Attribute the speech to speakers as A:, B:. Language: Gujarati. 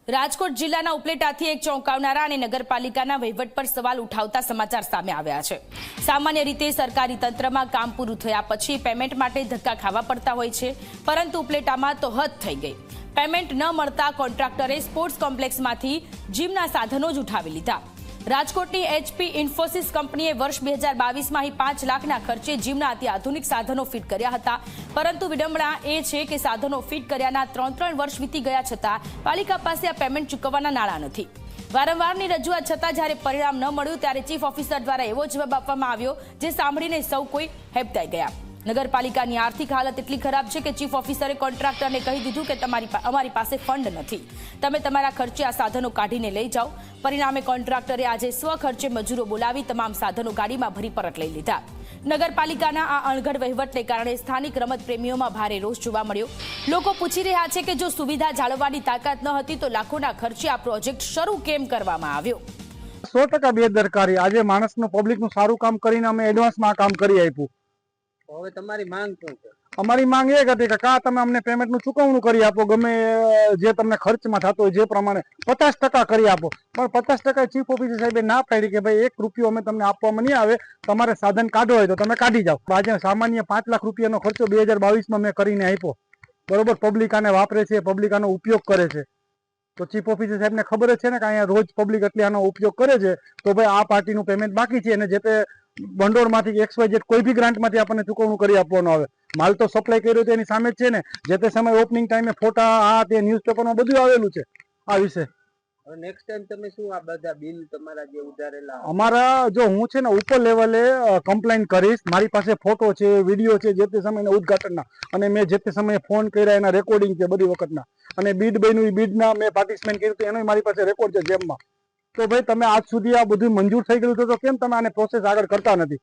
A: રાજકોટ જિલ્લાના ઉપલેટાથી એક ચોંકાવનારા અને નગરપાલિકાના વહીવટ પર સવાલ ઉઠાવતા સમાચાર સામે આવ્યા છે। સામાન્ય રીતે સરકારી તંત્રમાં કામ પૂરું થયા પછી પેમેન્ટ માટે ધક્કા ખાવા પડતા હોય છે, પરંતુ ઉપલેટામાં તો હદ થઈ ગઈ। પેમેન્ટ ન મળતા કોન્ટ્રાક્ટરે સ્પોર્ટ્સ કોમ્પ્લેક્સમાંથી જીમના સાધનો જ ઉઠાવી લીધા। રાજકોટની HP ઇન્ફોસિસ કંપનીએ વર્ષ 2022માં 5 લાખના ખર્ચે જીમના અતિ આધુનિક સાધનો ફિટ કર્યા હતા, પરંતુ વિડંબના એ છે કે સાધનો ફિટ કર્યાના 3 વર્ષ વીતી ગયા છતાં પાલિકા પાસે આ પેમેન્ટ ચૂકવવાના નાણાં નથી। વારંવારની રજૂઆત છતાં જ્યારે પરિણામ ન મળ્યું ત્યારે ચીફ ઓફિસર દ્વારા એવો જવાબ આપવામાં આવ્યો જે સાંભળીને સૌ કોઈ હેબતાઈ ગયા। નગરપાલિકાની આર્થિક હાલત એટલી ખરાબ છે કે ચીફ ઓફિસરે કોન્ટ્રાક્ટરને કહી દીધું કે અમારી પાસે ફંડ નથી, તમે તમારા ખર્ચે આ સાધનો કાઢીને લઈ જાઓ। પરિણામે કોન્ટ્રાક્ટરે આજે સ્વખર્ચે મજૂરો બોલાવી તમામ સાધનો ગાડીમાં ભરી પરત લઈ લીધા। નગરપાલિકાના આ અણઘડ વહીવટને કારણે સ્થાનિક રમત પ્રેમીઓમાં ભારે રોષ જોવા મળ્યો। લોકો પૂછી રહ્યા છે કે જો સુવિધા જાળવવાની તાકાત ન હતી તો લાખોના ખર્ચે આ પ્રોજેક્ટ શરૂ કેમ કરવામાં આવ્યો।
B: 100% બેદરકારી। આજે માણસનું પબ્લિકનું સારું કામ કરીને અમે એડવાન્સમાં આ કામ કરી આપ્યું।
C: હવે તમારી માંગ શું છે?
B: અમારી માંગ એ હતી કે કા તમે અમને પેમેન્ટનું ચૂકવણું કરી આપો, ગમે જે તમને ખર્ચમાં થતો હોય જે પ્રમાણે 50% કરી આપો, પણ 50% ચીફ ઓફિસર સાહેબે ના પાડી કે ભાઈ 1 રૂપિયો અમે તમને આપવામાં નહીં આવે, તમારે સાધન કાઢો હોય તો તમે કાઢી જાઓ। આજે સામાન્ય 5 લાખ રૂપિયાનો ખર્ચો 2022માં મેં કરીને આપ્યો, બરોબર। પબ્લિક આને વાપરે છે, પબ્લિક આનો ઉપયોગ કરે છે, તો ચીફ ઓફિસર સાહેબને ખબર જ છે ને કે અહીંયા રોજ પબ્લિક એટલે આનો ઉપયોગ કરે છે, તો ભાઈ આ પાર્ટીનું પેમેન્ટ બાકી છે અને જે તે ભંડોળમાંથી XYZ કોઈ બી ગ્રાન્ટમાંથી આપણને ચૂકવણું કરી આપવાનું આવે। માલ તો સપ્લાય કર્યો તો એની સામે જ છે ને, જે તે સમય ઓપનિંગ ટાઈમે ફોટા આ તે ન્યૂઝપેપરમાં બધું આવેલું છે આ વિશે।
C: હવે નેક્સ્ટ ટાઈમ તમે શું આ બધા બિલ તમારા જે ઉધારેલા
B: અમારા જો હું છે ને ઉપર લેવલે કમ્પ્લેન કરીશ, મારી પાસે ફોટો છે, વિડીયો છે જે તે સમયના ઉદઘાટનના, અને મેં જે તે સમયે ફોન કર્યા એના રેકોર્ડિંગ છે બધી વખતના, અને બીડ બન્યું બીડના મેં પાર્ટિસિપેટ કર્યું તો એનો મારી પાસે રેકોર્ડ છે જેમમાં। તો ભાઈ તમે આજ સુધી આ બધું મંજૂર થઈ ગયું તો કેમ તમે આને પ્રોસેસ આગળ કરતા નથી?